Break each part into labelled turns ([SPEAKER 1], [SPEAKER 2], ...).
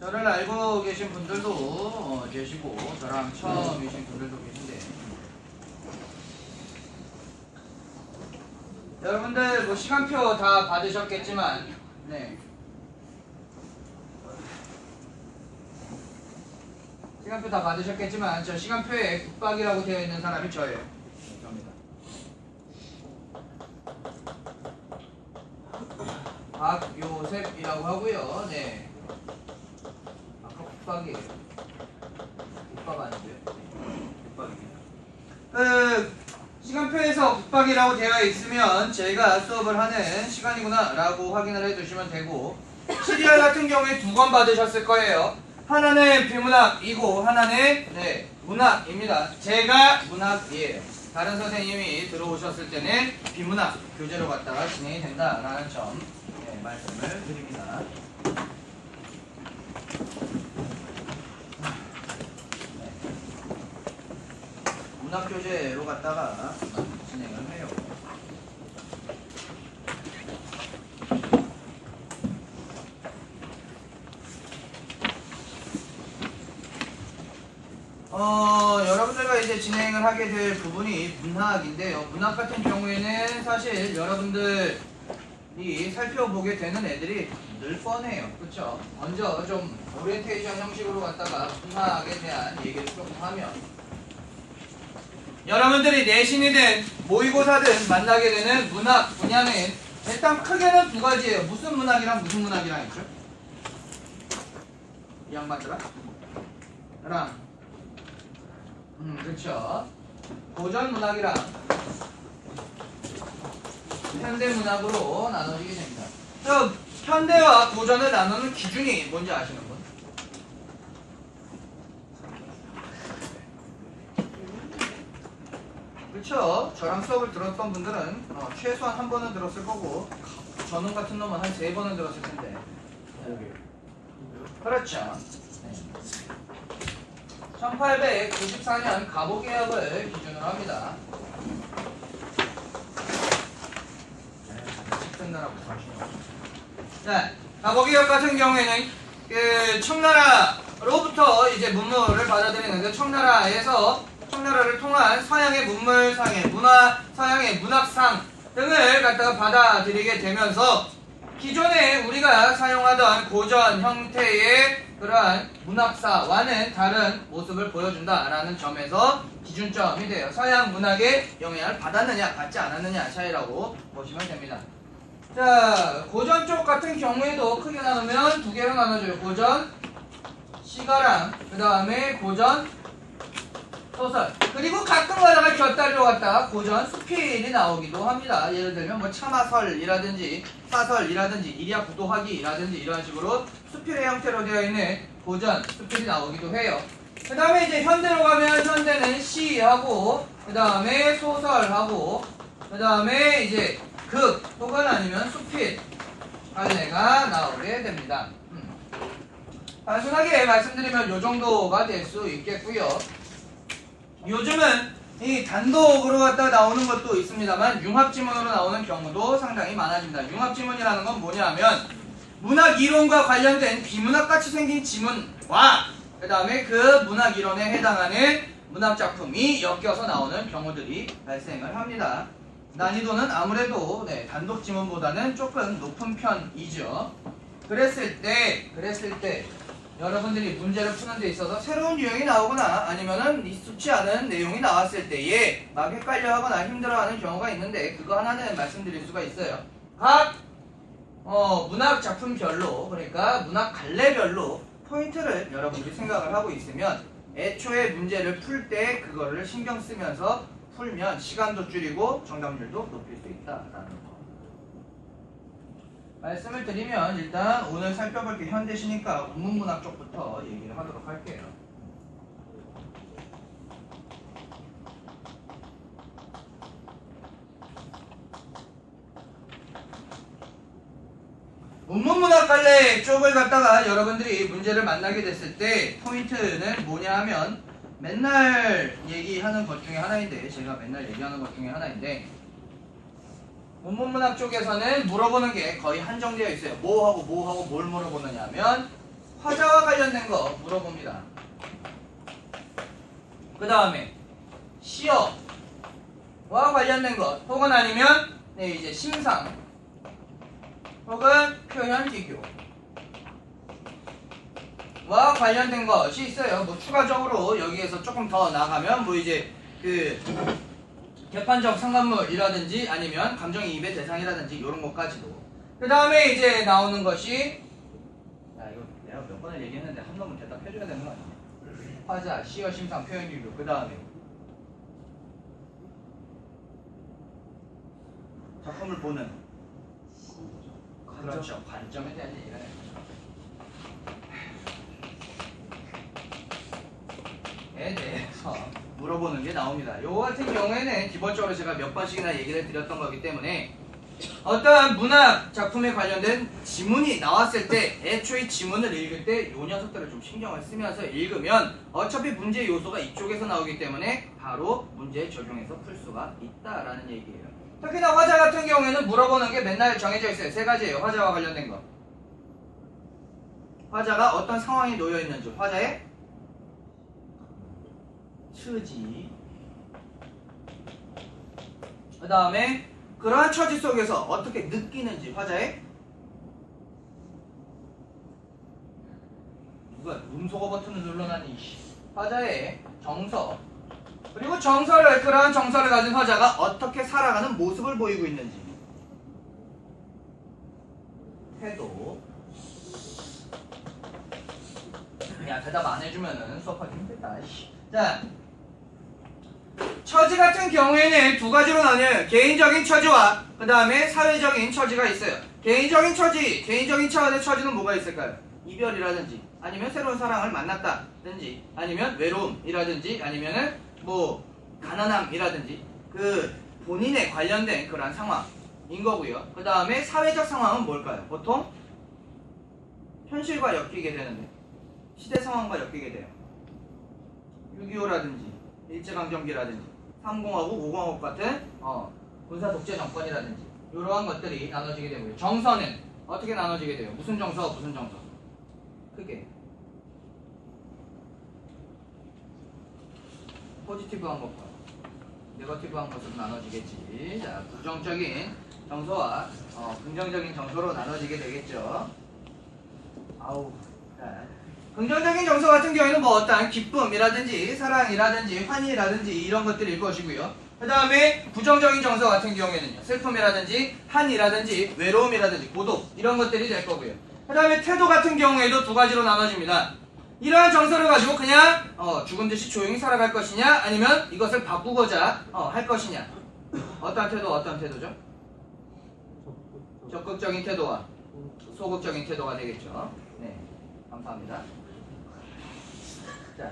[SPEAKER 1] 저를 알고 계신 분들도 계시고 저랑 처음이신 분들도 계신데 여러분들 뭐 시간표 다 받으셨겠지만 네. 시간표 다 받으셨겠지만 저 시간표에 붙박이라고 되어 있는 사람이 저예요. 저입니다. 박요셉이라고 하고요. 네. 아까 붙박이에요. 붙박 아니고요. 붙박입니다. 시간표에서 붙박이라고 되어 있으면 제가 수업을 하는 시간이구나 라고 확인을 해주시면 되고 시리얼 같은 경우에 2권 받으셨을 거예요. 하나는 비문학이고 하나는 네, 문학입니다. 제가 문학이에요. 다른 선생님이 들어오셨을 때는 비문학 교재로 갖다가 진행이 된다라는 점 네, 말씀을 드립니다. 네. 문학 교재로 갖다가 진행을 해요. 여러분들과 이제 진행을 하게 될 부분이 문학인데요. 문학 같은 경우에는 사실 여러분들이 살펴보게 되는 애들이 늘 뻔해요. 그쵸? 먼저 좀 오리엔테이션 형식으로 갖다가 문학에 대한 얘기를 조금 하면 여러분들이 내신이든 모의고사든 만나게 되는 문학 분야는 일단 크게는 2가지예요. 무슨 문학이랑 무슨 문학이랑 있죠? 이 양반들아? 랑 그렇죠. 고전 문학이랑 현대 문학으로 나눠지게 됩니다. 그럼 현대와 고전을 나누는 기준이 뭔지 아시는 분? 그렇죠. 저랑 수업을 들었던 분들은 최소한 한 번은 들었을 거고 저놈 같은 놈은 한 3번은 들었을 텐데. 그렇죠. 1894년 갑오개혁을 기준으로 합니다. 네, 갑오개혁 같은 경우에는 청나라로부터 이제 문물을 받아들이는데 청나라를 통한 서양의 문물상의 서양의 문학상 등을 갖다가 받아들이게 되면서 기존에 우리가 사용하던 고전 형태의 그러한 문학사와는 다른 모습을 보여준다라는 점에서 기준점이 돼요. 서양 문학의 영향을 받았느냐 받지 않았느냐 차이라고 보시면 됩니다. 자, 고전 쪽 같은 경우에도 크게 나누면 2개로 나눠져요. 고전 시가랑 그 다음에 고전 소설, 그리고 가끔 가다가 곁다리로 갔다가 고전 수필이 나오기도 합니다. 예를 들면 뭐 참화설이라든지 사설이라든지 일야구도하기라든지 이런 식으로 수필의 형태로 되어 있는 고전 수필이 나오기도 해요. 그 다음에 이제 현대로 가면 현대는 시하고 그 다음에 소설하고 그 다음에 이제 극 혹은 아니면 수필 할래가 나오게 됩니다. 단순하게 말씀드리면 이 정도가 될 수 있겠고요. 요즘은 이 단독으로 갖다 나오는 것도 있습니다만 융합지문으로 나오는 경우도 상당히 많아집니다. 융합지문이라는 건 뭐냐면 문학 이론과 관련된 비문학같이 생긴 지문과 그 다음에 그 문학 이론에 해당하는 문학작품이 엮여서 나오는 경우들이 발생을 합니다. 난이도는 아무래도 단독 지문보다는 조금 높은 편이죠. 그랬을 때 여러분들이 문제를 푸는 데 있어서 새로운 유형이 나오거나 아니면은 익숙치 않은 내용이 나왔을 때에 막 헷갈려 하거나 힘들어하는 경우가 있는데 그거 하나는 말씀드릴 수가 있어요. 각 문학 작품별로, 그러니까 문학 갈래별로 포인트를 여러분들이 생각을 하고 있으면 애초에 문제를 풀 때 그거를 신경 쓰면서 풀면 시간도 줄이고 정답률도 높일 수 있다라는 거 말씀을 드리면, 일단 오늘 살펴볼 게 현대시니까 국문문학 쪽부터 얘기를 하도록 할게요. 문문문학 갈래 쪽을 갖다가 여러분들이 문제를 만나게 됐을 때 포인트는 뭐냐 하면 맨날 얘기하는 것 중에 하나인데, 제가 맨날 얘기하는 것 중에 하나인데, 문문문학 쪽에서는 물어보는 게 거의 한정되어 있어요. 뭐하고 뭘 물어보느냐 하면 화자와 관련된 거 물어봅니다. 그 다음에 시어와 관련된 것 혹은 아니면 네, 이제 심상 혹은 표현 기교와 관련된 것이 있어요. 뭐 추가적으로 여기에서 조금 더 나가면 뭐 이제 그 객관적 상관물이라든지 아니면 감정이입의 대상이라든지 이런 것까지도. 그 다음에 이제 나오는 것이 야 이거 내가 몇 번을 얘기했는데 한 놈은 대답해줘야 되는 거 아니야? 화자, 시어, 심상, 표현 기교. 그 다음에 작품을 보는 그렇죠. 관점에 대한 얘기가 에 대해서 물어보는 게 나옵니다. 요거 같은 경우에는 기본적으로 제가 몇 번씩이나 얘기를 드렸던 거기 때문에 어떠한 문학 작품에 관련된 지문이 나왔을 때 애초에 지문을 읽을 때 요 녀석들을 좀 신경을 쓰면서 읽으면 어차피 문제 요소가 이쪽에서 나오기 때문에 바로 문제에 적용해서 풀 수가 있다라는 얘기예요. 특히나 화자 같은 경우에는 물어보는 게 맨날 정해져 있어요. 세 가지예요. 화자와 관련된 거. 화자가 어떤 상황에 놓여 있는지, 화자의 처지, 그 다음에 그러한 처지 속에서 어떻게 느끼는지, 화자의 누가 음소거 버튼을 눌러놨니? 화자의 정서, 그리고 정서를, 그러한 정서를 가진 화자가 어떻게 살아가는 모습을 보이고 있는지, 태도. 야 대답 안 해주면은 수업하기 힘들다. 자, 처지 같은 경우에는 두 가지로 나뉘어요. 개인적인 처지와 그 다음에 사회적인 처지가 있어요. 개인적인 처지, 개인적인 처지는 뭐가 있을까요? 이별이라든지 아니면 새로운 사랑을 만났다든지 아니면 외로움이라든지 아니면은 뭐 가난함이라든지 그 본인에 관련된 그런 상황인 거고요. 그 다음에 사회적 상황은 뭘까요? 보통 현실과 엮이게 되는데 시대 상황과 엮이게 돼요. 6.25라든지 일제강점기라든지 3공화국, 5공화국 같은 군사 독재 정권이라든지 이러한 것들이 나눠지게 되고요. 정서는 어떻게 나눠지게 돼요? 무슨 정서, 무슨 정서? 크게 포지티브한 것과 네거티브한 것으로 나눠지겠지. 자, 부정적인 정서와 긍정적인 정서로 나눠지게 되겠죠. 아우. 자, 긍정적인 정서 같은 경우에는 뭐 어떠한 기쁨이라든지 사랑이라든지 환희라든지 이런 것들일 것이고요. 그 다음에 부정적인 정서 같은 경우에는요, 슬픔이라든지 한이라든지 외로움이라든지 고독 이런 것들이 될 거고요. 그 다음에 태도 같은 경우에도 두 가지로 나눠집니다. 이러한 정서를 가지고 그냥 죽은 듯이 조용히 살아갈 것이냐 아니면 이것을 바꾸고자 할 것이냐. 어떠한 태도, 어떠한 태도죠? 적극적인 태도와 소극적인 태도가 되겠죠. 네, 감사합니다. 자,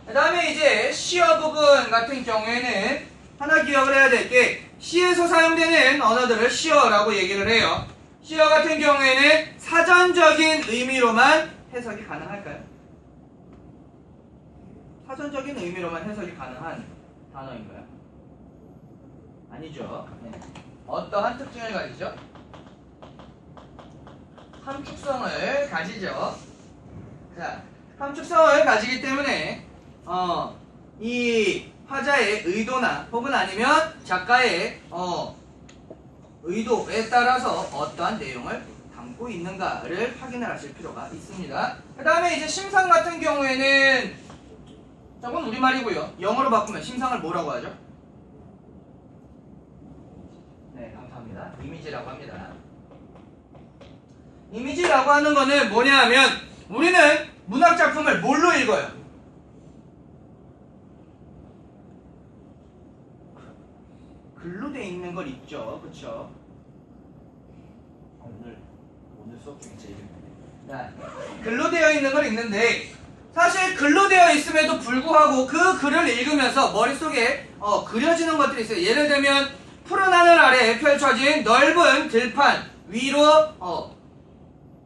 [SPEAKER 1] 그 다음에 이제 시어 부분 같은 경우에는 하나 기억을 해야 될 게 시에서 사용되는 언어들을 시어라고 얘기를 해요. 시어 같은 경우에는 사전적인 의미로만 해석이 가능할까요? 사전적인 의미로만 해석이 가능한 단어인가요? 아니죠. 네. 어떠한 특징을 가지죠? 함축성을 가지죠. 자, 함축성을 가지기 때문에 이 화자의 의도나 혹은 아니면 작가의 의도에 따라서 어떠한 내용을 담고 있는가를 확인을 하실 필요가 있습니다. 그 다음에 이제 심상 같은 경우에는 저건 우리말이고요. 영어로 바꾸면 심상을 뭐라고 하죠? 네, 감사합니다. 이미지라고 합니다. 이미지라고 하는 거는 뭐냐 하면 우리는 문학작품을 뭘로 읽어요? 글로 돼 있는 걸 읽죠. 그쵸? 오늘 수업 중에 제일 글로 되어 있는 걸 읽는데 사실 글로 되어 있음에도 불구하고 그 글을 읽으면서 머릿속에 그려지는 것들이 있어요. 예를 들면 푸른 하늘 아래에 펼쳐진 넓은 들판 위로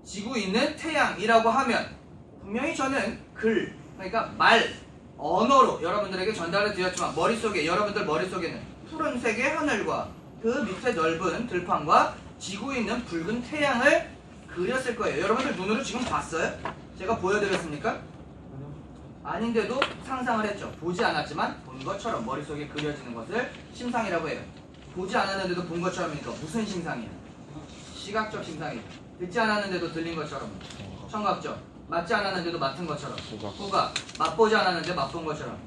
[SPEAKER 1] 지고 있는 태양이라고 하면 분명히 저는 글, 그러니까 말, 언어로 여러분들에게 전달을 드렸지만 머릿속에, 여러분들 머릿속에는 푸른색의 하늘과 그 밑에 넓은 들판과 지고 있는 붉은 태양을 그렸을 거예요. 여러분들 눈으로 지금 봤어요? 제가 보여드렸습니까? 아닌데도 상상을 했죠. 보지 않았지만 본 것처럼 머릿속에 그려지는 것을 심상이라고 해요. 보지 않았는데도 본 것처럼이니까 무슨 심상이야? 시각적 심상이죠. 듣지 않았는데도 들린 것처럼 청각적. 맞지 않았는데도 맡은 것처럼 후각. 맛보지 않았는데 맛본 것처럼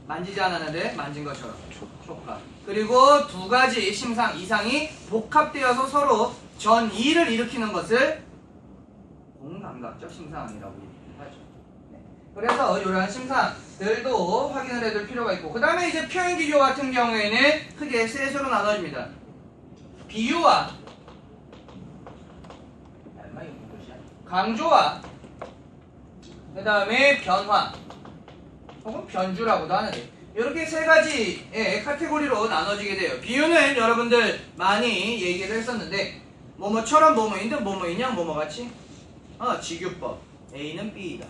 [SPEAKER 1] 만지지 않았는데 만진 것처럼 촉각. 그리고 두 가지 심상 이상이 복합되어서 서로 전이를 일으키는 것을 공감각적 심상이라고 하죠. 네. 그래서 이러한 심상들도 확인을 해둘 필요가 있고, 그 다음에 이제 표현 기교 같은 경우에는 크게 셋으로 나눠집니다. 비유와 강조와 그 다음에 변화 혹은 변주라고도 하는데, 이렇게 세 가지의 카테고리로 나눠지게 돼요. 비유는 여러분들 많이 얘기를 했었는데, 뭐뭐처럼 뭐뭐인 듯 뭐뭐이냐 뭐뭐같이 직유법. A는 B이다.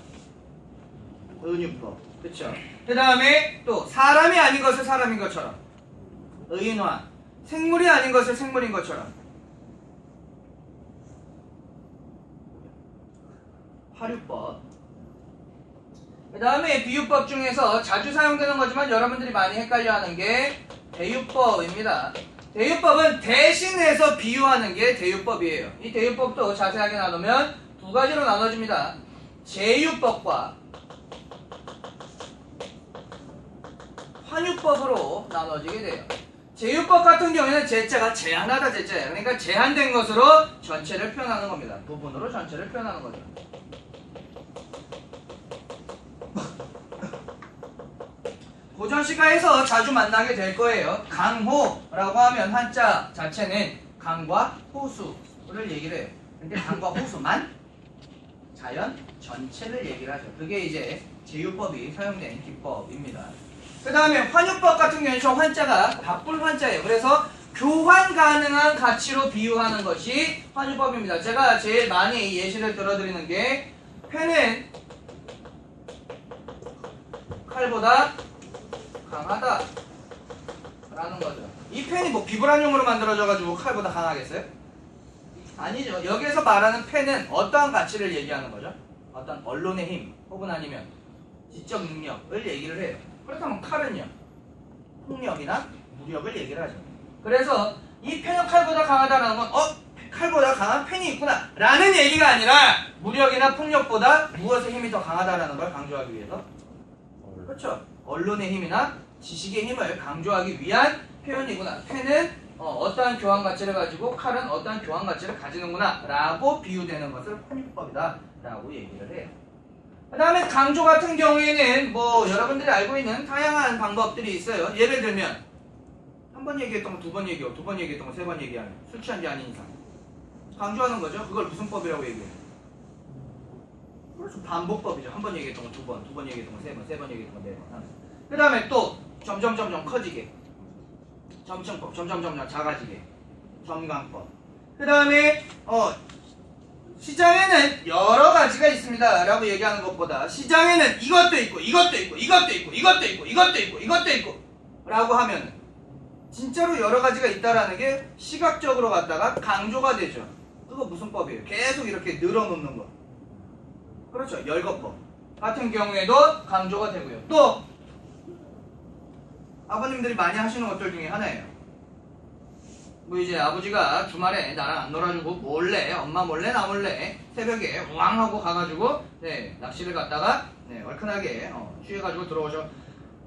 [SPEAKER 1] 은유법. 그쵸? 그 다음에 또 사람이 아닌 것을 사람인 것처럼 의인화. 생물이 아닌 것을 생물인 것처럼 화류법. 그 다음에 비유법 중에서 자주 사용되는 거지만 여러분들이 많이 헷갈려하는 게 대유법입니다. 대유법은 대신해서 비유하는 게 대유법이에요. 이 대유법도 자세하게 나누면 두 가지로 나눠집니다. 제유법과 환유법으로 나눠지게 돼요. 제유법 같은 경우에는 제자가 제한하다 제자예요. 그러니까 제한된 것으로 전체를 표현하는 겁니다. 부분으로 전체를 표현하는 거죠. 고전시가에서 자주 만나게 될 거예요. 강호라고 하면 한자 자체는 강과 호수를 얘기를 해요. 근데 강과 호수만 자연 전체를 얘기를 하죠. 그게 이제 제유법이 사용된 기법입니다. 그 다음에 환유법 같은 경우에는 저 환자가 바쁠 환자예요. 그래서 교환 가능한 가치로 비유하는 것이 환유법입니다. 제가 제일 많이 예시를 들어드리는 게 펜은 칼보다 강하다 라는 거죠. 이 펜이 뭐 비브라늄으로 만들어져 가지고 칼보다 강하겠어요? 아니죠. 여기에서 말하는 펜은 어떠한 가치를 얘기하는 거죠? 어떤 언론의 힘 혹은 아니면 지적 능력을 얘기를 해요. 그렇다면 칼은요? 폭력이나 무력을 얘기를 하죠. 그래서 이 펜은 칼보다 강하다는 건 칼보다 강한 펜이 있구나 라는 얘기가 아니라 무력이나 폭력보다 무엇의 힘이 더 강하다라는 걸 강조하기 위해서, 그렇죠? 언론의 힘이나 지식의 힘을 강조하기 위한 표현이구나. 펜은 어떠한 교환 가치를 가지고 칼은 어떠한 교환 가치를 가지는구나 라고 비유되는 것을 환유법이다 라고 얘기를 해요. 그 다음에 강조 같은 경우에는 뭐 여러분들이 알고 있는 다양한 방법들이 있어요. 예를 들면 한 번 얘기했던 거 두 번 얘기하고 두 번 얘기했던 거 세 번 얘기하는, 술 취한 게 아닌 이상 강조하는 거죠. 그걸 무슨 법이라고 얘기해요? 그렇죠. 반복법이죠. 한 번 얘기했던 거 두 번, 두 번 얘기했던 거 세 번, 세 번 얘기했던 거 네 번. 그 다음에 또 점점 커지게, 점층법, 점점 작아지게, 점강법. 그 다음에 시장에는 여러 가지가 있습니다 라고 얘기하는 것보다 시장에는 이것도 있고 이것도 있고 이것도 있고 이것도 있고 이것도 있고 이것도 있고 라고 하면 진짜로 여러 가지가 있다라는 게 시각적으로 갖다가 강조가 되죠. 그거 무슨 법이에요? 계속 이렇게 늘어놓는 거. 그렇죠. 열거법 같은 경우에도 강조가 되고요. 또 아버님들이 많이 하시는 것들 중에 하나예요. 뭐 이제 아버지가 주말에 나랑 안 놀아주고 몰래, 엄마 몰래 나 몰래 새벽에 왕 하고 가가지고 낚시를 갔다가 얼큰하게 취해가지고 들어오죠.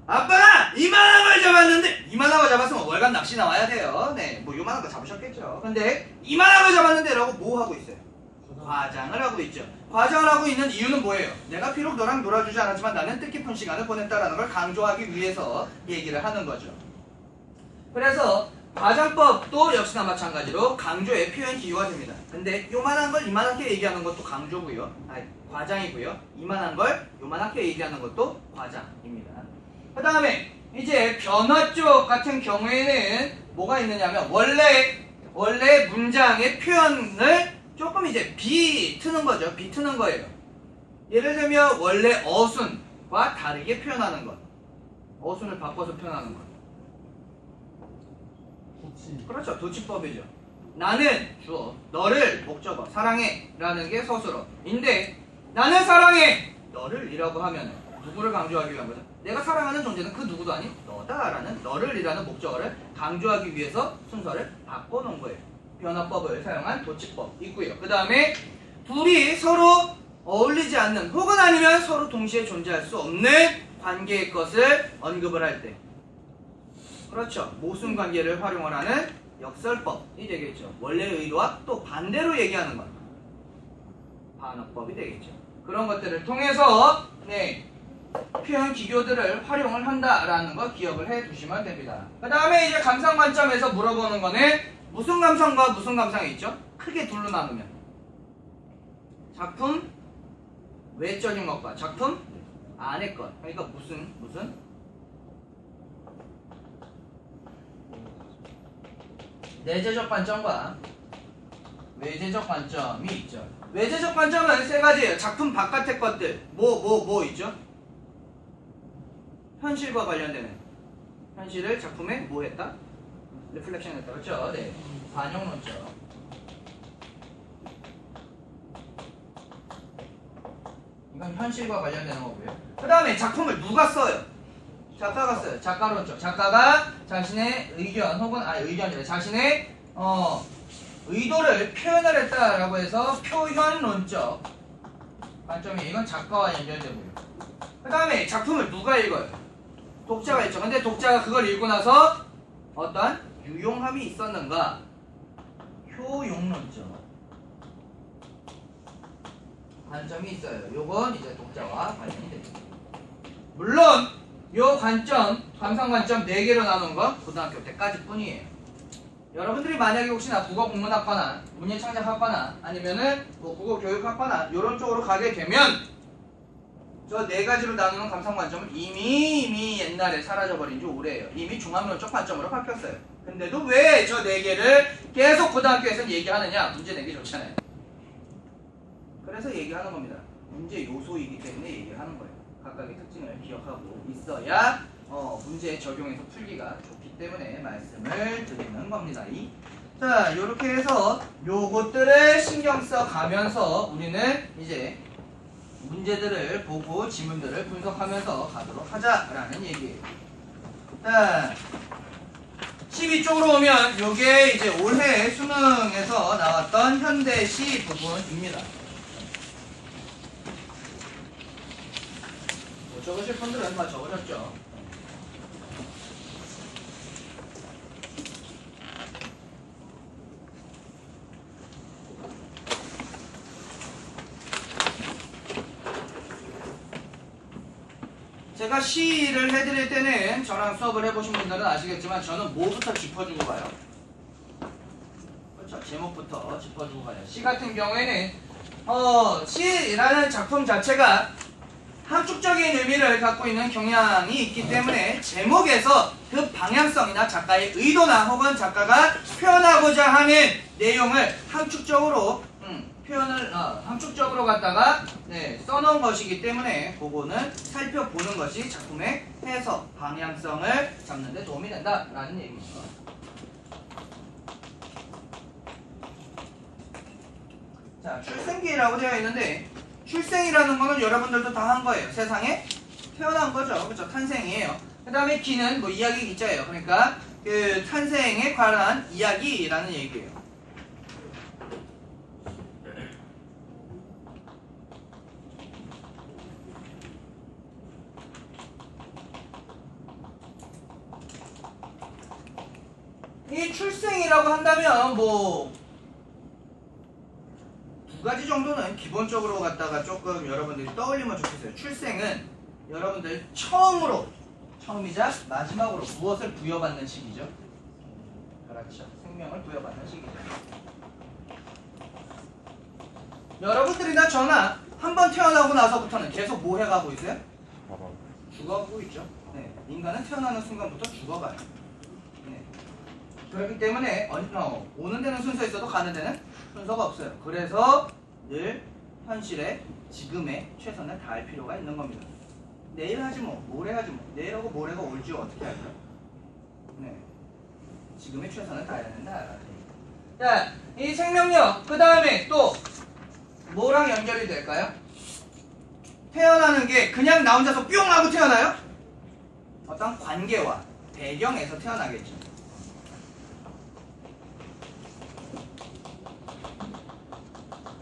[SPEAKER 1] 아빠가 이만한 걸 잡았는데, 이만한 거 잡았으면 월간 낚시 나와야 돼요. 뭐 요만한 거 잡으셨겠죠. 근데 이만한 거 잡았는데 라고 뭐 하고 있어요? 과장을 하고 있죠. 과장을 하고 있는 이유는 뭐예요? 내가 비록 너랑 놀아주지 않았지만 나는 뜻깊은 시간을 보냈다라는 걸 강조하기 위해서 얘기를 하는 거죠. 그래서 과장법도 역시나 마찬가지로 강조의 표현 기호가 됩니다. 근데 요만한 걸 이만하게 얘기하는 것도 강조고요. 과장이고요. 이만한 걸 요만하게 얘기하는 것도 과장입니다. 그 다음에 이제 변화 쪽 같은 경우에는 뭐가 있느냐면 원래 문장의 표현을 조금 이제 비트는 거죠. 비트는 거예요. 예를 들면 원래 어순과 다르게 표현하는 것. 어순을 바꿔서 표현하는 것. 그렇죠. 도치법이죠. 나는 주어, 너를 목적어, 사랑해 라는 게 서술어인데 나는 사랑해 너를 이라고 하면 누구를 강조하기 위한 거죠? 내가 사랑하는 존재는 그 누구도 아닌 너다라는 너를 이라는 목적어를 강조하기 위해서 순서를 바꿔놓은 거예요. 변화법을 사용한 도치법 있고요. 그 다음에 둘이 서로 어울리지 않는 혹은 아니면 서로 동시에 존재할 수 없는 관계의 것을 언급을 할 때 그렇죠. 모순 관계를 활용을 하는 역설법이 되겠죠. 원래의 의도와 또 반대로 얘기하는 것 반어법이 되겠죠. 그런 것들을 통해서 표현 기교들을 활용을 한다라는 거 기억을 해 두시면 됩니다. 그 다음에 이제 감상 관점에서 물어보는 거는 무슨 감상과 무슨 감상이 있죠? 크게 둘로 나누면 작품 외적인 것과 작품 안의 것. 그러니까 무슨 내재적 관점과 외재적 관점이 있죠. 외재적 관점은 세 가지예요. 작품 바깥의 것들 뭐 있죠? 현실과 관련되는 현실을 작품에 뭐 했다? 리플렉션 했다. 그렇죠? 네. 반영론적. 이건 현실과 관련되는 거고요. 그 다음에 작품을 누가 써요? 작가가 써요. 작가론적. 작가가 자신의 의견 혹은 의견이래. 자신의 의도를 표현을 했다라고 해서 표현론적 관점이 이건 작가와 연결되고요. 그 다음에 작품을 누가 읽어요? 독자가 있죠. 근데 독자가 그걸 읽고 나서 어떤 유용함이 있었는가? 효용론적 관점이 있어요. 요건 이제 독자와 관련이 됩니다. 물론 요 관점, 감상 관점 4개로 나눈 건 고등학교 때까지 뿐이에요. 여러분들이 만약에 혹시나 국어국문학과나 문예창작학과나 아니면은 뭐 국어교육학과나 요런 쪽으로 가게 되면 저 4가지로 나누는 감상 관점은 이미 옛날에 사라져버린 지 오래예요. 이미 종합론적 관점으로 바뀌었어요. 근데도 왜 저 4개를 계속 고등학교에서는 얘기하느냐? 문제 내기 좋잖아요. 그래서 얘기하는 겁니다. 문제 요소이기 때문에 얘기하는 거예요. 각각의 특징을 기억하고 있어야 문제에 적용해서 풀기가 좋기 때문에 말씀을 드리는 겁니다. 자, 이렇게 해서 요것들을 신경 써 가면서 우리는 이제 문제들을 보고 지문들을 분석하면서 가도록 하자라는 얘기예요. 자, 12쪽으로 오면 요게 이제 올해 수능에서 나왔던 현대시 부분입니다. 적으실 분들은 다 적으셨죠? 제가 시를 해드릴 때는 저랑 수업을 해보신 분들은 아시겠지만 저는 뭐부터 짚어주고 가요? 그렇죠. 제목부터 짚어주고 가요. 시 같은 경우에는 시라는 작품 자체가 함축적인 의미를 갖고 있는 경향이 있기 때문에 제목에서 그 방향성이나 작가의 의도나 혹은 작가가 표현하고자 하는 내용을 함축적으로 함축적으로 갖다가 써놓은 것이기 때문에 그거는 살펴보는 것이 작품의 해석, 방향성을 잡는 데 도움이 된다라는 얘기입니다. 자, 출생기라고 되어 있는데 출생이라는 거는 여러분들도 다 한 거예요. 세상에 태어난 거죠. 그렇죠? 탄생이에요. 그 다음에 기는 뭐 이야기 기자예요. 그러니까 그 탄생에 관한 이야기라는 얘기예요. 이 출생이라고 한다면 뭐 2가지 정도는 기본적으로 갖다가 조금 여러분들이 떠올리면 좋겠어요. 출생은 여러분들 처음이자 마지막으로 무엇을 부여받는 시기죠? 그렇죠. 생명을 부여받는 시기죠. 여러분들이나 저나 한번 태어나고 나서부터는 계속 뭐 해가고 있어요? 죽어가고 있죠. 네. 인간은 태어나는 순간부터 죽어가요. 네. 그렇기 때문에 오는 데는 순서 있어도 가는 데는 순서가 없어요. 그래서 늘 현실에 지금의 최선을 다할 필요가 있는 겁니다. 내일 하지 뭐, 모레 하지 뭐. 내일하고 모레가 올지 어떻게 할까요? 네. 지금의 최선을 다해야 된다. 자, 이 생명력 그 다음에 또 뭐랑 연결이 될까요? 태어나는 게 그냥 나 혼자서 뿅 하고 태어나요? 어떤 관계와 배경에서 태어나겠죠.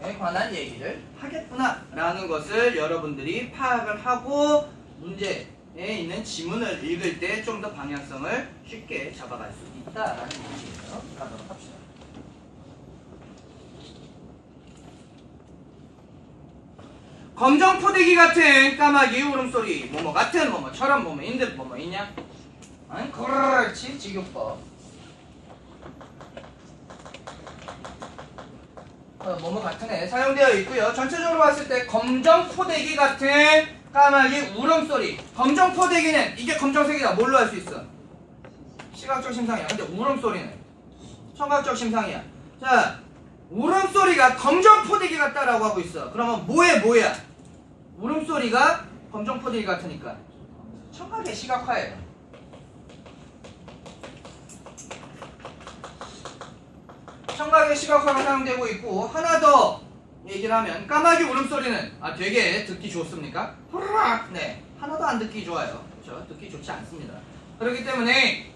[SPEAKER 1] 에 관한 얘기를 하겠구나 라는 것을 여러분들이 파악을 하고 문제에 있는 지문을 읽을 때 좀 더 방향성을 쉽게 잡아갈 수 있다라는 얘기예요. 가도록 합시다. 검정포대기 같은 까마귀 울음소리 뭐뭐 같은 뭐뭐처럼 뭐뭐인 듯 뭐뭐 있냐? 아니 그렇지 직유법. 뭐뭐 같은 애 사용되어 있고요. 전체적으로 봤을 때 검정포대기 같은 까마귀 울음소리. 검정포대기는 이게 검정색이다. 뭘로 할 수 있어? 시각적 심상이야. 근데 울음소리는 청각적 심상이야. 자, 울음소리가 검정포대기 같다라고 하고 있어. 그러면 뭐야? 울음소리가 검정포대기 같으니까 청각의 시각화예요. 청각의 시각화가 사용되고 있고 하나 더 얘기를 하면 까마귀 울음소리는 되게 듣기 좋습니까? 호르락! 네, 하나도 안 듣기 좋아요. 그렇죠? 듣기 좋지 않습니다. 그렇기 때문에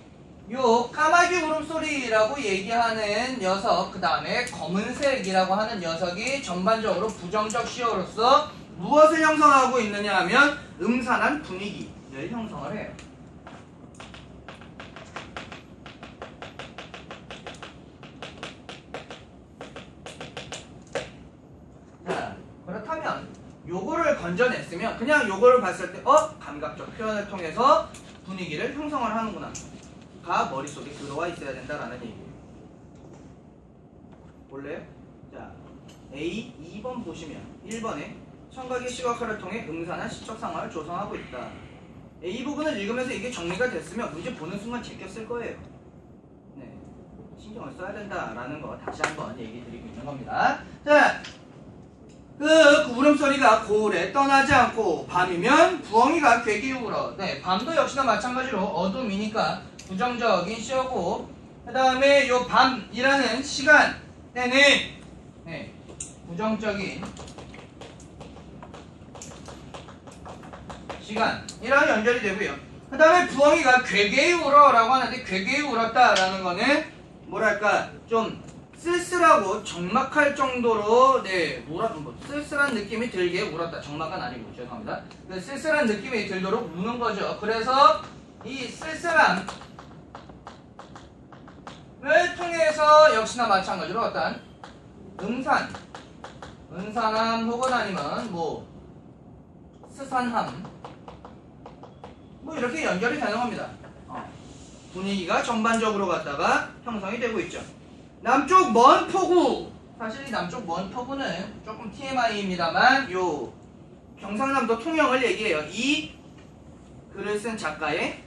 [SPEAKER 1] 요 까마귀 울음소리라고 얘기하는 녀석 그 다음에 검은색이라고 하는 녀석이 전반적으로 부정적 시어로서 무엇을 형성하고 있느냐 하면 음산한 분위기를 형성을 해요. 자, 그렇다면 요거를 건져냈으면 그냥 요거를 봤을 때 감각적 표현을 통해서 분위기를 형성을 하는구나 가 머릿속에 들어와 있어야 된다라는 얘기예요. 볼래요? 자, A 2번 보시면 1번에 청각의 시각화를 통해 음산한 시적 상황을 조성하고 있다. A 부분을 읽으면서 이게 정리가 됐으면 문제 보는 순간 제꼈을 거예요. 네, 신경을 써야 된다라는 거 다시 한번 얘기 드리고 있는 겁니다. 자, 그 울음소리가 고울에 떠나지 않고 밤이면 부엉이가 괴기 울어. 네, 밤도 역시나 마찬가지로 어둠이니까 부정적인 시어고 그 다음에 요 밤이라는 시간에는 네, 부정적인 시간이랑 연결이 되고요. 그 다음에 부엉이가 괴괴히 울어라고 하는데 괴괴히 울었다라는 거는 뭐랄까 좀 쓸쓸하고 적막할 정도로 쓸쓸한 느낌이 들게 울었다. 적막은 아니고 죄송합니다. 쓸쓸한 느낌이 들도록 우는 거죠. 그래서 이 쓸쓸함을 통해서 역시나 마찬가지로 어떤 은산함 혹은 아니면 스산함 이렇게 연결이 되는 겁니다. 분위기가 전반적으로 갖다가 형성이 되고 있죠. 남쪽 먼 포구. 사실 이 남쪽 먼 포구는 조금 TMI입니다만 요 경상남도 통영을 얘기해요. 이 글을 쓴 작가의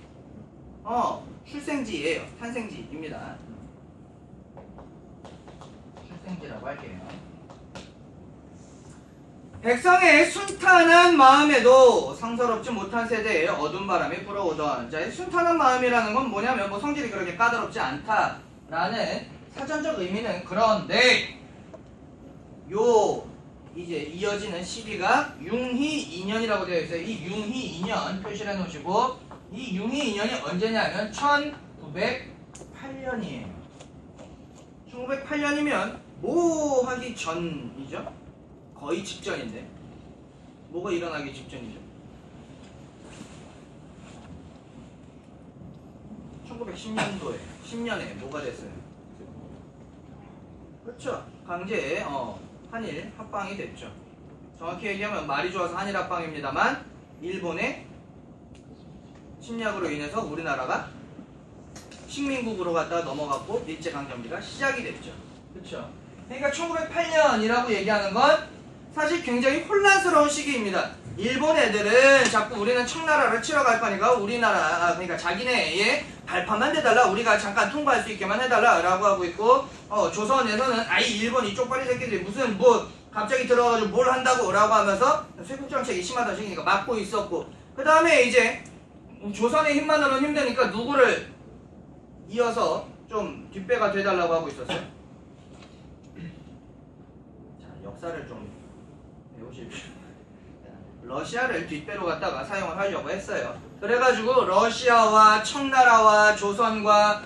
[SPEAKER 1] 출생지예요. 탄생지입니다. 출생지라고 할게요. 백성의 순탄한 마음에도 상서롭지 못한 세대에 어두운 바람이 불어오던. 자, 순탄한 마음이라는 건 뭐냐면 성질이 그렇게 까다롭지 않다라는 사전적 의미는 그런데 이제 이어지는 시기가 융희 2년이라고 되어 있어요. 이 융희 2년 표시를 해놓으시고 이 융희 2년이 언제냐면 1908년이에요. 1908년이면 뭐 하기 전이죠? 거의 직전인데 뭐가 일어나기 직전이죠? 1910년도에 10년에 뭐가 됐어요? 그렇죠. 강제 한일 합방이 됐죠. 정확히 얘기하면 말이 좋아서 한일 합방입니다만 일본의 침략으로 인해서 우리나라가 식민국으로 갔다가 넘어갔고 일제강점기가 시작이 됐죠. 그렇죠. 그러니까 1908년이라고 얘기하는 건 사실 굉장히 혼란스러운 시기입니다. 일본 애들은 자꾸 우리는 청나라를 치러 갈 거니까 우리나라 그러니까 자기네의 발판만 대달라, 우리가 잠깐 통과할 수 있게만 해달라 라고 하고 있고 조선에서는 일본 이쪽 빨리 새끼들이 무슨 갑자기 들어가지고 뭘 한다고 라고 하면서 쇄국정책이 심하다 시기니까 막고 있었고 그 다음에 이제 조선의 힘만으로는 힘드니까 누구를 이어서 좀 뒷배가 돼달라고 하고 있었어요? 역사를 좀 배우십시오. 러시아를 뒷배로 갖다가 사용을 하려고 했어요. 그래가지고 러시아와 청나라와 조선과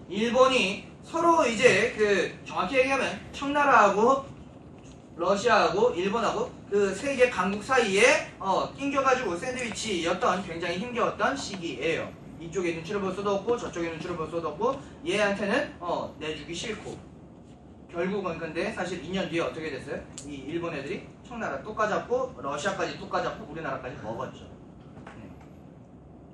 [SPEAKER 1] 일본이 서로 이제 그 정확히 얘기하면 청나라하고 러시아하고 일본하고 그 세 개 강국 사이에 낑겨가지고 샌드위치였던 굉장히 힘겨웠던 시기예요. 이쪽에 눈치를 볼 수도 없고 저쪽에 눈치를 볼 수도 없고 얘한테는 내주기 싫고 결국은 근데 사실 2년 뒤에 어떻게 됐어요? 이 일본 애들이 청나라 뚝 까잡고 러시아까지 뚝 까잡고 우리나라까지 먹었죠. 네.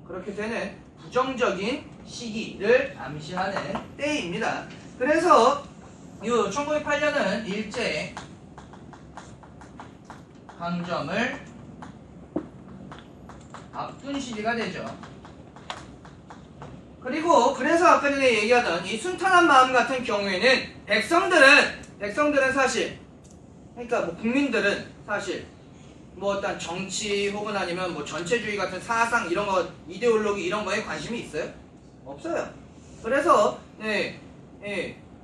[SPEAKER 1] 그렇게 되는 부정적인 시기를 암시하는 때입니다. 그래서 이 1908년은 일제 강점을 앞둔 시기가 되죠. 그리고 그래서 아까 전에 얘기하던 이 순탄한 마음 같은 경우에는 백성들은 사실 그러니까 뭐 국민들은 사실 뭐 어떤 정치 혹은 아니면 뭐 전체주의 같은 사상 이런 거 이데올로기 이런 거에 관심이 있어요? 없어요. 그래서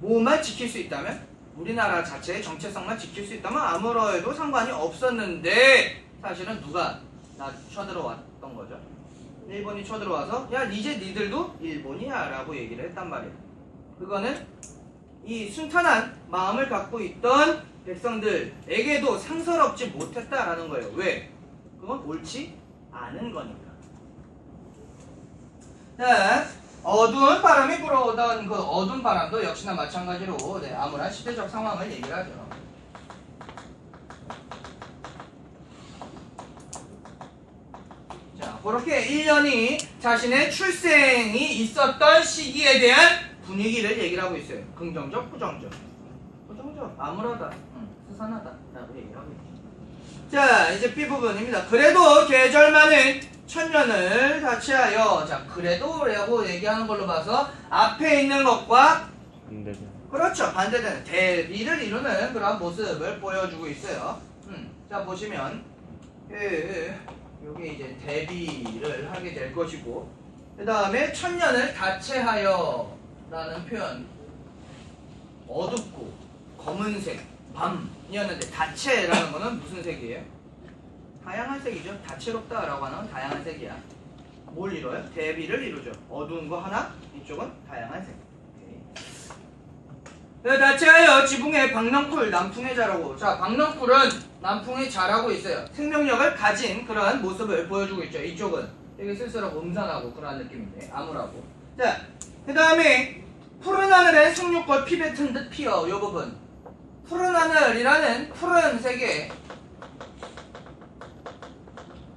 [SPEAKER 1] 뭐만 지킬 수 있다면 우리나라 자체의 정체성만 지킬 수 있다면 아무래도 상관이 없었는데 사실은 누가 나 쳐들어왔던 거죠. 일본이 쳐들어와서 야 이제 니들도 일본이야 라고 얘기를 했단 말이에요. 그거는 이 순탄한 마음을 갖고 있던 백성들에게도 상서롭지 못했다라는 거예요. 왜? 그건 옳지 않은 거니까. 자, 어두운 바람이 불어오던 그 어두운 바람도 역시나 마찬가지로 암울한 시대적 상황을 얘기를 하죠. 자, 그렇게 1년이 자신의 출생이 있었던 시기에 대한 분위기를 얘기를 하고 있어요. 긍정적, 부정적. 부정적, 암울하다, 스산하다 라고 얘기를 하고 있죠. 자, 이제 B부분입니다. 그래도 계절만은 천년을 자취하여. 자, 그래도 라고 얘기하는 걸로 봐서 앞에 있는 것과 그렇죠, 반대되는 대비를 이루는 그런 모습을 보여주고 있어요. 자, 보시면 요게 이제 대비를 하게 될 것이고, 그 다음에 천년을 다채하여 라는 표현, 어둡고 검은색 밤이었는데 다채라는 거는 무슨 색이에요? 다양한 색이죠. 다채롭다 라고 하는 건 다양한 색이야. 뭘 이뤄요? 대비를 이루죠. 어두운 거 하나, 이쪽은 다양한 색. 다채하여 지붕에 박넝쿨 남풍에 자라고. 자, 박넝쿨은 남풍에 자라고 있어요. 생명력을 가진 그러한 모습을 보여주고 있죠. 이쪽은 되게 쓸쓸하고 음산하고 그러한 느낌인데 암울하고. 자, 그 다음에 푸른 하늘에 석류꽃 피뱉은 듯 피어. 요 부분 푸른 하늘이라는 푸른 색의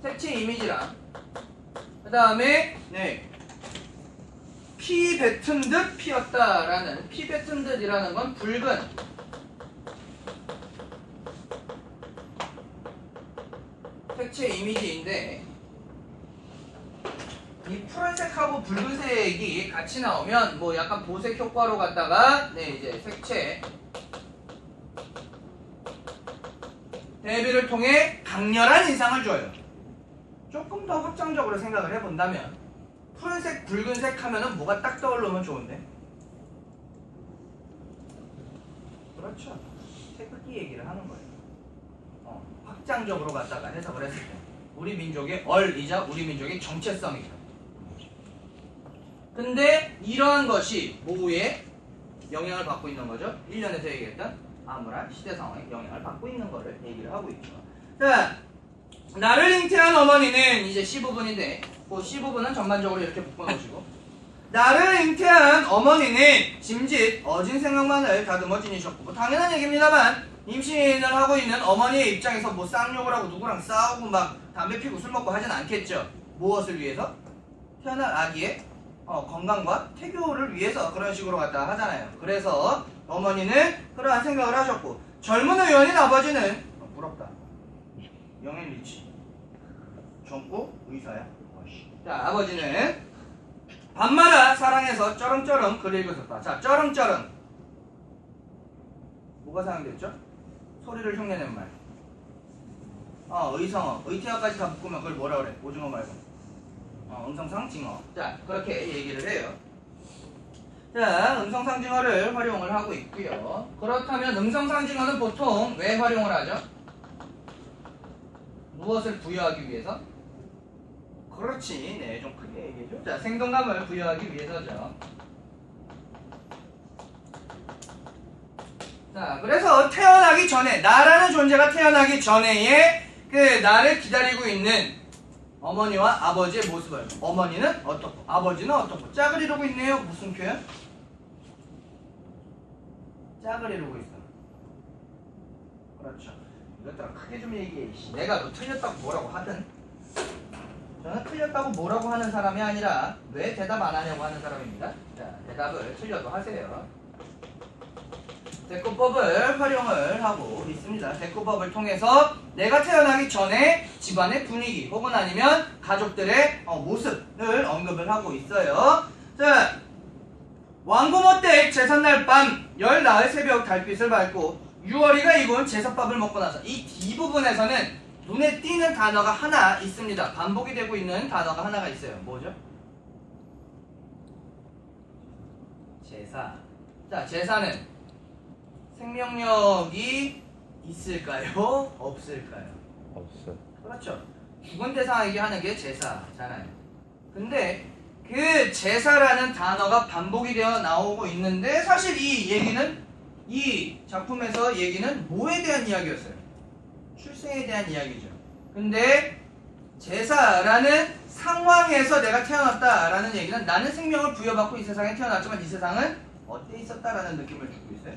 [SPEAKER 1] 색채 이미지랑 그 다음에 피 뱉은 듯 피었다라는, 피 뱉은 듯이라는 건 붉은 색채 이미지인데, 이 푸른색하고 붉은색이 같이 나오면 뭐 약간 보색 효과로 갖다가 이제 색채 대비를 통해 강렬한 인상을 줘요. 조금 더 확장적으로 생각을 해본다면 푸른색, 붉은색 하면은 뭐가 딱 떠오르면 좋은데? 그렇죠. 태극기 얘기를 하는 거예요. 확장적으로 갖다가 해석을 했을 때 우리 민족의 얼이자 우리 민족의 정체성이죠. 근데 이러한 것이 뭐에 영향을 받고 있는 거죠? 1년에서 얘기했던 암울한 시대 상황에 영향을 받고 있는 거를 얘기를 하고 있죠. 자, 나를 잉태한 어머니는 이제 C부분인데, 그 C부분은 전반적으로 이렇게 묶어놓으시고, 나를 잉태한 어머니는 짐짓 어진 생각만을 다듬어 지니셨고, 뭐 당연한 얘기입니다만 임신을 하고 있는 어머니의 입장에서 뭐 쌍욕을 하고 누구랑 싸우고 막 담배 피고 술 먹고 하진 않겠죠. 무엇을 위해서? 태어난 아기의 건강과 태교를 위해서 그런 식으로 갖다 하잖아요. 그래서 어머니는 그러한 생각을 하셨고, 젊은 의원인 아버지는 부럽다. 영앤 리치 젊고 의사야. 자, 아버지는 밤마다 사랑해서 쩌렁쩌렁 글을 읽었었다. 자, 쩌렁쩌렁 뭐가 사용됐죠? 소리를 흉내내는 말. 의성어, 의태어까지 다 묶으면 그걸 뭐라 그래? 오징어 말고. 음성상 징어. 자, 그렇게 얘기를 해요. 자, 음성상징어를 활용을 하고 있고요. 그렇다면 음성상징어는 보통 왜 활용을 하죠? 무엇을 부여하기 위해서? 그렇지. 네, 좀 크게 얘기해줘. 자, 생동감을 부여하기 위해서죠. 자, 그래서 태어나기 전에, 나라는 존재가 태어나기 전에의 그 나를 기다리고 있는 어머니와 아버지의 모습을, 어머니는 어떻고 아버지는 어떻고 짝을 이루고 있네요. 무슨 표현? 짝을 이루고 있어. 그렇죠. 이것들아 크게 좀 얘기해. 내가 너 틀렸다고 뭐라고 하든, 저는 틀렸다고 뭐라고 하는 사람이 아니라 왜 대답 안 하냐고 하는 사람입니다. 자, 대답을 틀려도 하세요. 대꾸법을 활용을 하고 있습니다. 대꾸법을 통해서 내가 태어나기 전에 집안의 분위기 혹은 아니면 가족들의 모습을 언급을 하고 있어요. 자, 왕고모댁 제삿날 밤 열 나흘 새벽 달빛을 밟고 유월이가 익은 제삿밥을 먹고 나서 이 뒷부분에서는 눈에 띄는 단어가 하나 있습니다. 반복이 되고 있는 단어가 하나가 있어요. 뭐죠? 제사. 자, 제사는 생명력이 있을까요? 없을까요?
[SPEAKER 2] 없어요.
[SPEAKER 1] 그렇죠. 죽은 대상에게 하는 게 제사잖아요. 근데 그 제사라는 단어가 반복이 되어 나오고 있는데 사실 이 얘기는, 이 작품에서 얘기는 뭐에 대한 이야기였어요? 출생에 대한 이야기죠. 근데 제사라는 상황에서 내가 태어났다라는 얘기는 나는 생명을 부여받고 이 세상에 태어났지만 이 세상은 어디에 있었다라는 느낌을 주고 있어요.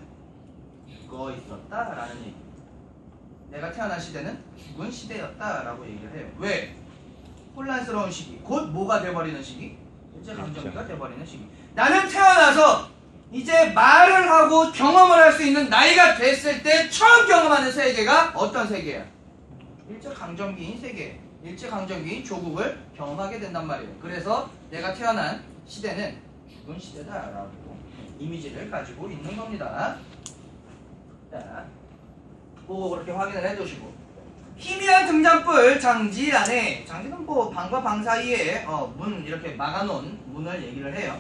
[SPEAKER 1] 죽어 있었다라는 얘기. 내가 태어난 시대는 죽은 시대였다라고 얘기를 해요. 왜? 혼란스러운 시기. 곧 뭐가 돼버리는 시기? 일제강점기가 돼버리는 시기. 나는 태어나서 이제 말을 하고 경험을 할 수 있는 나이가 됐을 때 처음 경험하는 세계가 어떤 세계야? 일제강점기인 세계. 일제강점기인 조국을 경험하게 된단 말이에요. 그래서 내가 태어난 시대는 죽은 시대다라고 이미지를 가지고 있는 겁니다. 자, 꼭 그렇게 확인을 해두시고, 희미한 등잔불 장지 안에, 장지는 뭐 방과 방 사이에 문 이렇게 막아놓은 문을 얘기를 해요.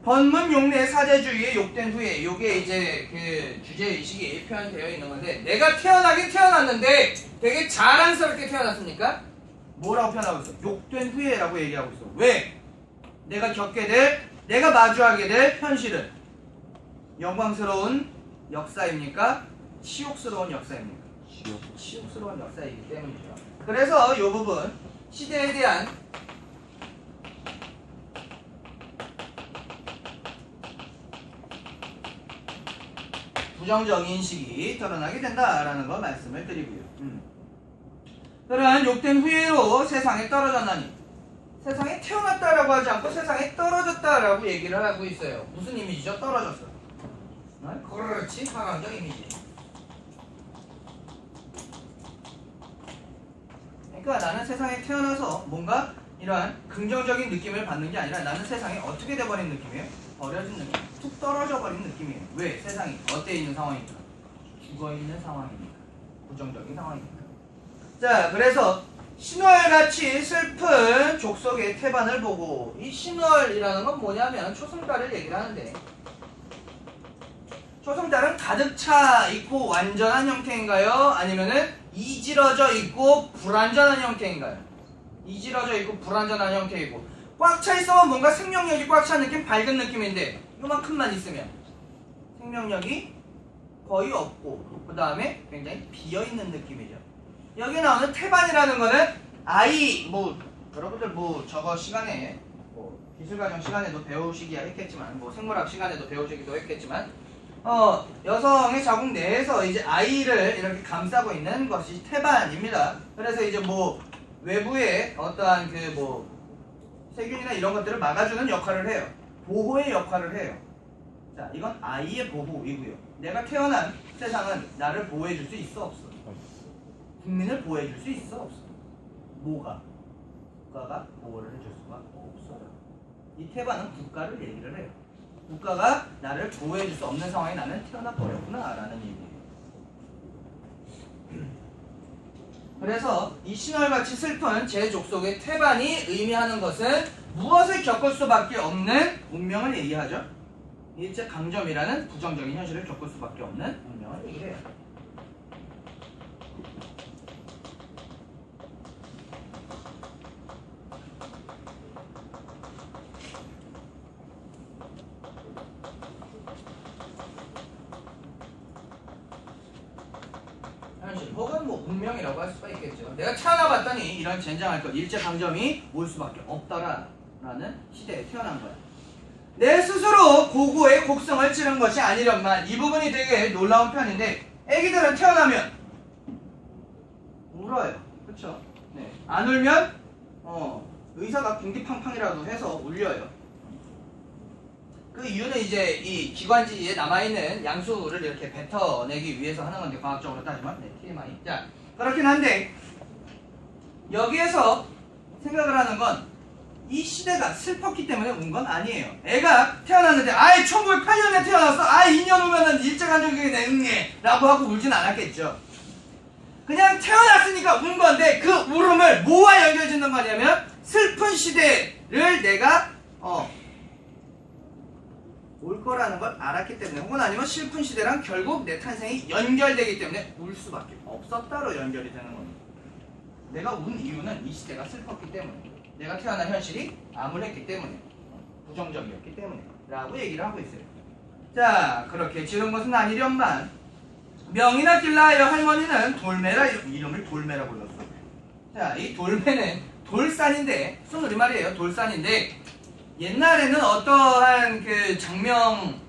[SPEAKER 1] 번문 용례 사제주의에 욕된 후에, 요게 이제 그 주제의식이 표현되어 있는 건데, 내가 태어나긴 태어났는데 되게 자랑스럽게 태어났습니까? 뭐라고 표현하고 있어? 욕된 후에라고 얘기하고 있어. 왜? 내가 겪게 될, 내가 마주하게 될 현실은 영광스러운 역사입니까? 치욕스러운 역사입니까? 치욕스러운 역사이기 때문이죠. 그래서 이 부분, 시대에 대한 부정적 인식이 드러나게 된다라는 거 말씀을 드리고요. 그러한 욕된 후예로 세상에 떨어졌나니, 세상에 태어났다라고 하지 않고 세상에 떨어졌다라고 얘기를 하고 있어요. 무슨 이미지죠? 떨어졌어. 그렇지, 하강적 이미지. 그러니까 나는 세상에 태어나서 뭔가 이러한 긍정적인 느낌을 받는 게 아니라 나는 세상에 어떻게 돼버린 느낌이에요? 버려진 느낌, 툭 떨어져 버린 느낌이에요. 왜? 세상이 어디에 있는 상황이니까? 죽어있는 상황이니까, 부정적인 상황이니까. 자, 그래서 신월같이 슬픈 족속의 태반을 보고, 이 신월이라는 건 뭐냐면 초승달을 얘기를 하는데, 초승달은 가득 차 있고 완전한 형태인가요? 아니면은 이지러져 있고 불완전한 형태인가요? 이지러져 있고 불완전한 형태이고, 꽉 차 있으면 뭔가 생명력이 꽉 찬 느낌, 밝은 느낌인데 요만큼만 있으면 생명력이 거의 없고 그 다음에 굉장히 비어있는 느낌이죠. 여기 나오는 태반이라는 거는 아이, 여러분들 저거 시간에 기술과정 시간에도 배우시기야 했겠지만, 생물학 시간에도 배우시기도 했겠지만, 여성의 자궁 내에서 이제 아이를 이렇게 감싸고 있는 것이 태반입니다. 그래서 이제 외부의 어떠한 세균이나 이런 것들을 막아주는 역할을 해요. 보호의 역할을 해요. 자, 이건 아이의 보호이고요. 내가 태어난 세상은 나를 보호해줄 수 있어, 없어? 국민을 보호해줄 수 있어, 없어? 뭐가? 국가가 보호를 해줄 수가 없어요. 이 태반은 국가를 얘기를 해요. 국가가 나를 보호해줄 수 없는 상황에 나는 태어나버렸구나 라는 얘기예요. 그래서 이 신월같이 슬픈 제 족속의 태반이 의미하는 것은 무엇을 겪을 수밖에 없는 운명을 얘기하죠? 일제강점이라는 부정적인 현실을 겪을 수밖에 없는 운명을 얘기를 해요. 현실 혹은 뭐 운명이라고 할 수가 있겠죠. 내가 태어나봤더니 이런 젠장할 것 일제강점이 올 수밖에 없다라는 시대에 태어난 거야. 내 스스로 고고의 곡성을 치른 것이 아니련만 이 부분이 되게 놀라운 편인데 애기들은 태어나면 울어요. 그쵸? 네. 안 울면 의사가 궁디팡팡이라도 해서 울려요. 그 이유는 이제 이 기관지에 남아있는 양수를 이렇게 뱉어내기 위해서 하는 건데 과학적으로 따지면 TMI. 자, 그렇긴 한데 여기에서 생각을 하는 건 이 시대가 슬펐기 때문에 운 건 아니에요. 애가 태어났는데 아이 1908년에 태어났어. 아이 2년 후면은 일제강점기에 응애 라고 하고 울진 않았겠죠. 그냥 태어났으니까 운 건데 그 울음을 뭐와 연결짓는 거냐면 슬픈 시대를 내가 올 거라는 걸 알았기 때문에 혹은 아니면 슬픈 시대랑 결국 내 탄생이 연결되기 때문에 울 수밖에 없었다로 연결이 되는 겁니다. 내가 운 이유는 이 시대가 슬펐기 때문에 내가 태어난 현실이 암울했기 때문에 부정적이었기 때문에 라고 얘기를 하고 있어요. 자, 그렇게 지은 것은 아니련만 명이나 길라하여 할머니는 돌매라 이름을 돌매라 불렀어. 자, 이 돌매는 돌산인데 무슨 우리말이에요. 돌산인데 옛날에는 어떠한 그 장명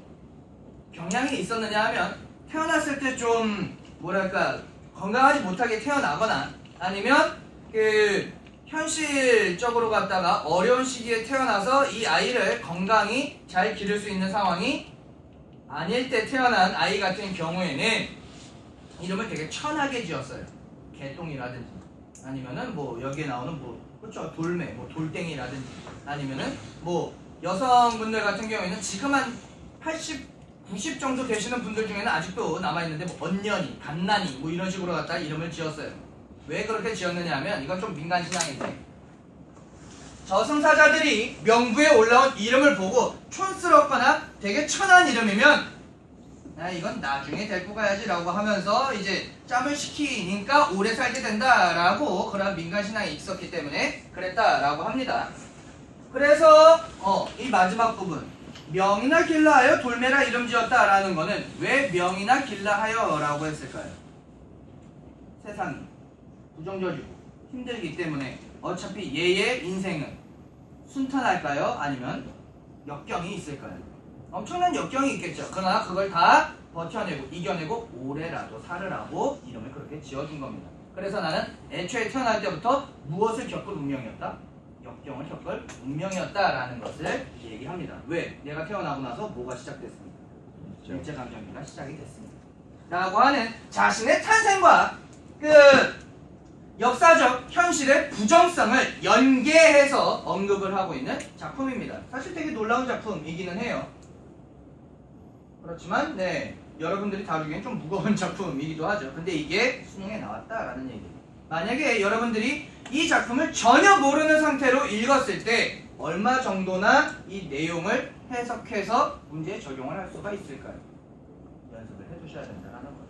[SPEAKER 1] 경향이 있었느냐 하면 태어났을 때 좀 뭐랄까 건강하지 못하게 태어나거나 아니면 그 현실적으로 갖다가 어려운 시기에 태어나서 이 아이를 건강히 잘 기를 수 있는 상황이 아닐 때 태어난 아이 같은 경우에는 이름을 되게 천하게 지었어요. 개똥이라든지 아니면은 뭐 여기에 나오는 뭐 그렇죠 돌매, 뭐 돌땡이라든지 아니면은 뭐 여성분들 같은 경우에는 지금 한 80, 90 정도 되시는 분들 중에는 아직도 남아있는데 뭐 언년이, 갓난이 뭐 이런 식으로 갖다 이름을 지었어요. 왜 그렇게 지었느냐 하면 이건 좀 민간신앙인데 저승사자들이 명부에 올라온 이름을 보고 촌스럽거나 되게 천한 이름이면 이건 나중에 데리고 가야지 라고 하면서 이제 짬을 시키니까 오래 살게 된다라고 그런 민간신앙이 있었기 때문에 그랬다라고 합니다. 그래서 이 마지막 부분 명이나 길라하여 돌매라 이름 지었다라는 거는 왜 명이나 길라하여 라고 했을까요? 세상이 부정적이고 힘들기 때문에 어차피 얘의 인생은 순탄할까요? 아니면 역경이 있을까요? 엄청난 역경이 있겠죠. 그러나 그걸 다 버텨내고 이겨내고 오래라도 살으라고 이름을 그렇게 지어준 겁니다. 그래서 나는 애초에 태어날 때부터 무엇을 겪을 운명이었다? 역경을 겪을 운명이었다라는 것을 얘기합니다. 왜? 내가 태어나고 나서 뭐가 시작됐습니까? 일제강점기가 시작이 됐습니다. 라고 하는 자신의 탄생과 그 역사적 현실의 부정성을 연계해서 언급을 하고 있는 작품입니다. 사실 되게 놀라운 작품이기는 해요. 그렇지만 여러분들이 다루기엔 좀 무거운 작품이기도 하죠. 근데 이게 수능에 나왔다라는 얘기예요. 만약에 여러분들이 이 작품을 전혀 모르는 상태로 읽었을 때 얼마 정도나 이 내용을 해석해서 문제에 적용을 할 수가 있을까요? 연습을 해두셔야 된다는 거예요.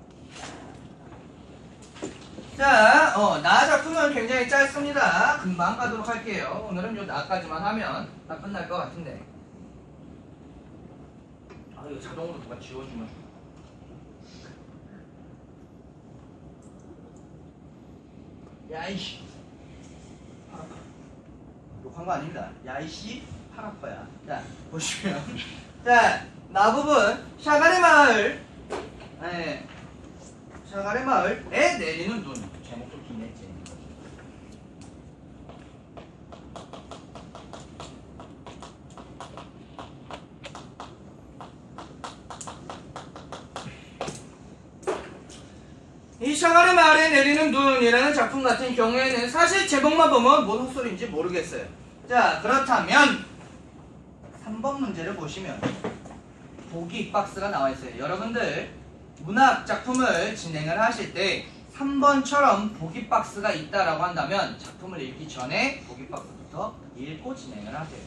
[SPEAKER 1] 자, 나 작품은 굉장히 짧습니다. 금방 가도록 할게요. 오늘은 요 나까지만 하면 다 끝날 것 같은데. 이거 자동으로 누가 지워주면 야이씨 팔 아파. 욕한 거 아닙니다. 야이씨 팔 아파야. 자, 보시면 자, 나 부분 샤가리 마을 샤가리 마을에 내리는 눈. 제목도 기냈지. 이 샤가리 마을에 내리는 눈이라는 작품 같은 경우에는 사실 제목만 보면 뭔 헛소리인지 모르겠어요. 자, 그렇다면 3번 문제를 보시면 보기 박스가 나와 있어요. 여러분들 문학 작품을 진행을 하실 때 3번처럼 보기 박스가 있다라고 한다면 작품을 읽기 전에 보기 박스부터 읽고 진행을 하세요.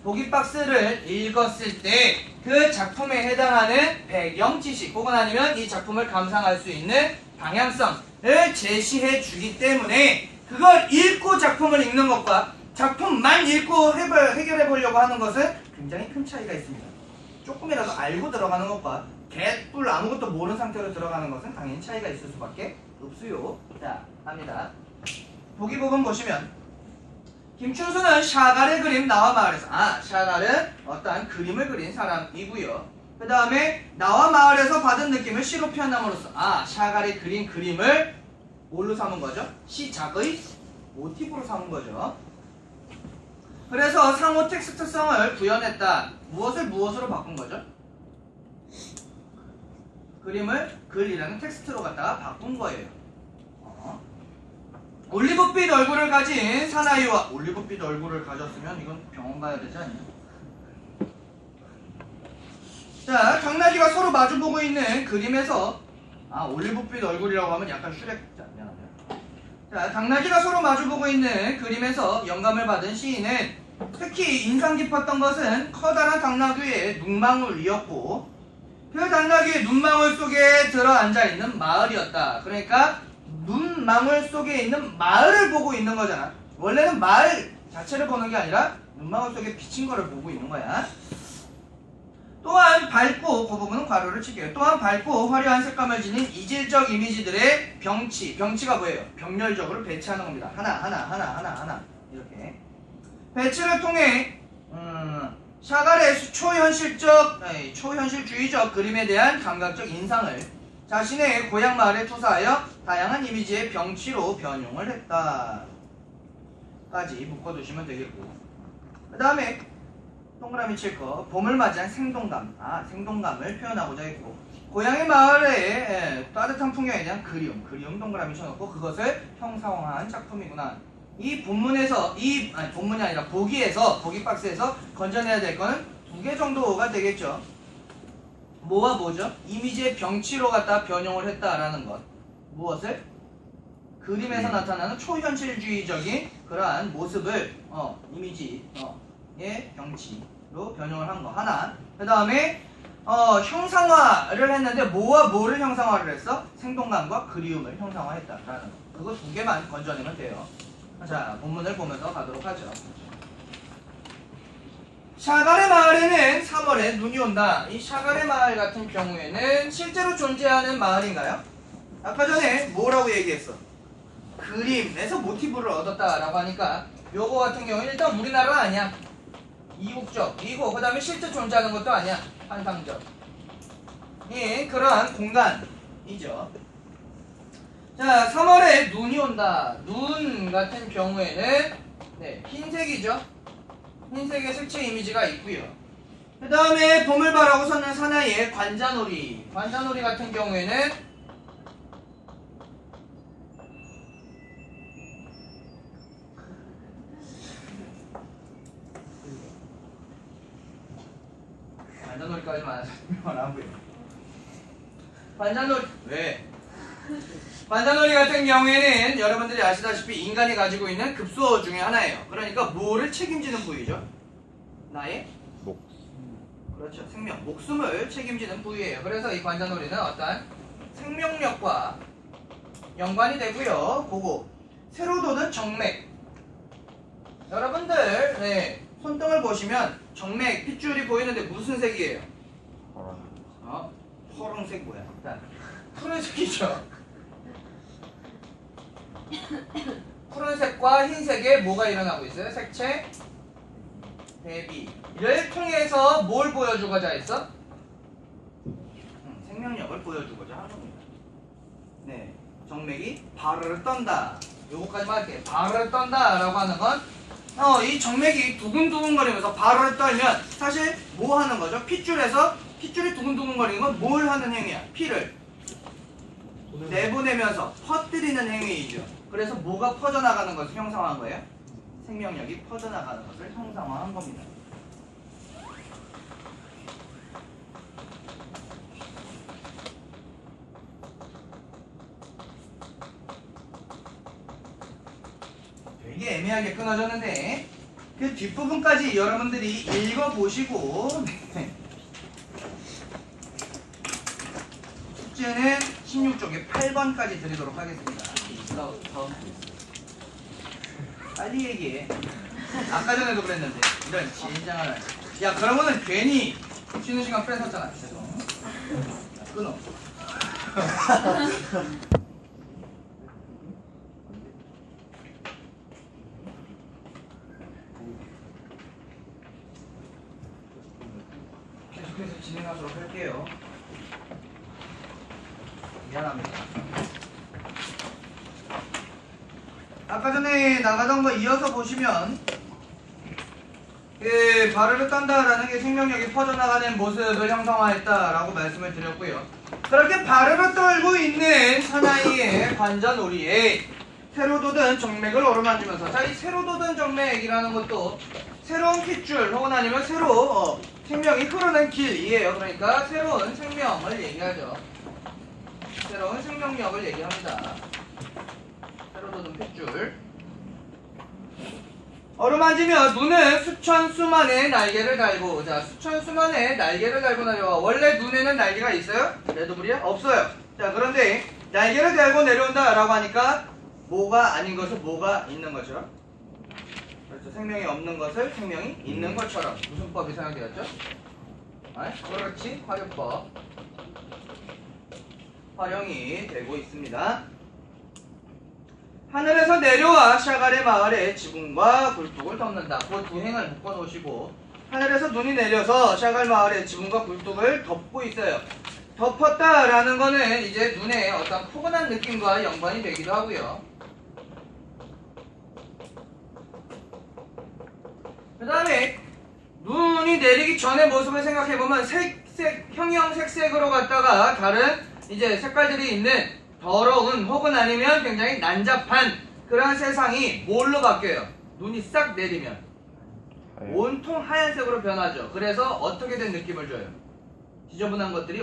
[SPEAKER 1] 보기 박스를 읽었을 때 그 작품에 해당하는 배경 지식 혹은 아니면 이 작품을 감상할 수 있는 방향성을 제시해 주기 때문에 그걸 읽고 작품을 읽는 것과 작품만 읽고 해결해 보려고 하는 것은 굉장히 큰 차이가 있습니다. 조금이라도 알고 들어가는 것과 개뿔 아무것도 모르는 상태로 들어가는 것은 당연히 차이가 있을 수밖에 없어요. 자, 갑니다. 보기 부분 보시면 김춘수는 샤갈의 그림 나와 마을에서 샤갈은 어떠한 그림을 그린 사람이고요. 그 다음에 나와 마을에서 받은 느낌을 시로 표현함으로써 샤갈이 그린 그림을 뭘로 삼은 거죠? 시작의 모티브로 삼은 거죠. 그래서 상호 텍스트성을 구현했다. 무엇을 무엇으로 바꾼 거죠? 그림을 글이라는 텍스트로 갖다가 바꾼 거예요. 올리브빛 얼굴을 가진 사나이와 올리브빛 얼굴을 가졌으면 이건 병원 가야 되지 않냐? 자, 당나귀가 서로 마주보고 있는 그림에서 올리브빛 얼굴이라고 하면 약간 슈렉. 자, 당나귀가 서로 마주보고 있는 그림에서 영감을 받은 시인은 특히 인상 깊었던 것은 커다란 당나귀의 눈망울이었고 그 당나귀의 눈망울 속에 들어앉아 있는 마을이었다. 그러니까 눈망울 속에 있는 마을을 보고 있는 거잖아. 원래는 마을 자체를 보는 게 아니라 눈망울 속에 비친 거를 보고 있는 거야. 또한 밝고, 그 부분은 괄호를 칠게요. 또한 밝고 화려한 색감을 지닌 이질적 이미지들의 병치가 뭐예요? 병렬적으로 배치하는 겁니다. 하나 이렇게 배치를 통해 샤갈의 초현실주의적 그림에 대한 감각적 인상을 자신의 고향 마을에 투사하여 다양한 이미지의 병치로 변용을 했다. 까지 묶어두시면 되겠고, 그 다음에 동그라미 칠 거 봄을 맞이한 생동감, 생동감을 표현하고자 했고 고향의 마을의 따뜻한 풍경에 대한 그리움 동그라미 쳐놓고 그것을 형상화한 작품이구나. 이 본문에서 본문이 아니라 보기 박스에서 건져내야 될 거는 2개 정도가 되겠죠. 뭐와 뭐죠? 이미지의 병치로 갖다 변용을 했다라는 것. 무엇을? 그림에서 나타나는 초현실주의적인 그러한 모습을 이미지의 병치로 변용을 한 거 하나. 그 다음에 형상화를 했는데 뭐와 뭐를 형상화를 했어? 생동감과 그리움을 형상화했다라는 거. 그거 2개만 건져내면 돼요. 자, 본문을 보면서 가도록 하죠. 샤갈의 마을에는 3월에 눈이 온다. 이 샤갈의 마을 같은 경우에는 실제로 존재하는 마을인가요? 아까 전에 뭐라고 얘기했어? 그림에서 모티브를 얻었다라고 하니까 요거 같은 경우는 일단 우리나라가 아니야. 이국적이고 그 다음에 실제 존재하는 것도 아니야. 환상적. 그러한 공간이죠. 자, 3월에 눈이 온다. 눈 같은 경우에는 흰색이죠. 흰색의 색채 이미지가 있고요. 그 다음에 봄을 바라고 서는 사나이의 관자놀이 같은 경우에는 관자놀이까지만 하고요. 관자놀이 같은 경우에는 여러분들이 아시다시피 인간이 가지고 있는 급소 중에 하나예요. 그러니까 뭐를 책임지는 부위죠? 나의 그렇죠. 생명, 목숨을 책임지는 부위예요. 그래서 이 관자놀이는 어떤 생명력과 연관이 되고요. 그거 새로 돋은 정맥. 여러분들 손등을 보시면 정맥, 핏줄이 보이는데 무슨 색이에요? 파란색 뭐야? 푸른색이죠. 푸른색과 흰색에 뭐가 일어나고 있어요? 색채 대비를 통해서 뭘 보여주고자 했어? 생명력을 보여주고자 하는 겁니다. 정맥이 바르르 떤다. 요거까지만 할게요. 바르르 떤다 라고 하는 건 이 정맥이 두근두근거리면서 바르르 떨면 사실 뭐 하는 거죠? 핏줄이 두근두근거리는 건 뭘 하는 행위야? 피를 내보내면서 퍼뜨리는 행위이죠. 그래서 뭐가 퍼져나가는 것을 형상화한 거예요? 생명력이 퍼져나가는 것을 형상화한 겁니다. 되게 애매하게 끊어졌는데 그 뒷부분까지 여러분들이 읽어보시고 숙제는 16쪽에 8번까지 드리도록 하겠습니다. 빨리 얘기해. 아까 전에도 그랬는데 이런 진장을. 야, 그러면은 괜히 쉬는 시간 뺏었잖아. 죄송. 끊어. 계속해서 진행하도록 할게요. 미안합니다. 아까 전에 나가던 거 이어서 보시면 발효를 떤다라는 게 생명력이 퍼져나가는 모습을 형성화했다라고 말씀을 드렸고요. 그렇게 발효를 떨고 있는 사나이의 관자놀이에 새로 돋은 정맥을 어루만지면서, 자, 이 새로 돋은 정맥이라는 것도 새로운 핏줄 혹은 아니면 새로 생명이 흐르는 길이에요. 그러니까 새로운 생명을 얘기하죠. 새로운 생명력을 얘기합니다. 새로 돋은 핏줄. 어루만지며 눈은 수천 수만의 날개를 달고, 자, 수천 수만의 날개를 달고 내려와. 원래 눈에는 날개가 있어요? 레드불이야? 없어요. 자, 그런데 날개를 달고 내려온다 라고 하니까 뭐가 아닌 것을 뭐가 있는 것처럼, 그렇죠. 생명이 없는 것을 생명이 있는 것처럼. 무슨 법이 사용되었죠? 그렇지. 화교법 활용이 되고 있습니다. 하늘에서 내려와 샤갈의 마을에 지붕과 굴뚝을 덮는다. 그 두 행을 묶어놓으시고, 하늘에서 눈이 내려서 샤갈 마을의 지붕과 굴뚝을 덮고 있어요. 덮었다라는 거는 이제 눈에 어떤 포근한 느낌과 연관이 되기도 하고요. 그 다음에 눈이 내리기 전의 모습을 생각해보면 형형색색으로 갔다가 다른 이제 색깔들이 있는 더러운 혹은 아니면 굉장히 난잡한 그런 세상이 뭘로 바뀌어요? 눈이 싹 내리면 온통 하얀색으로 변하죠. 그래서 어떻게 된 느낌을 줘요? 지저분한 것들이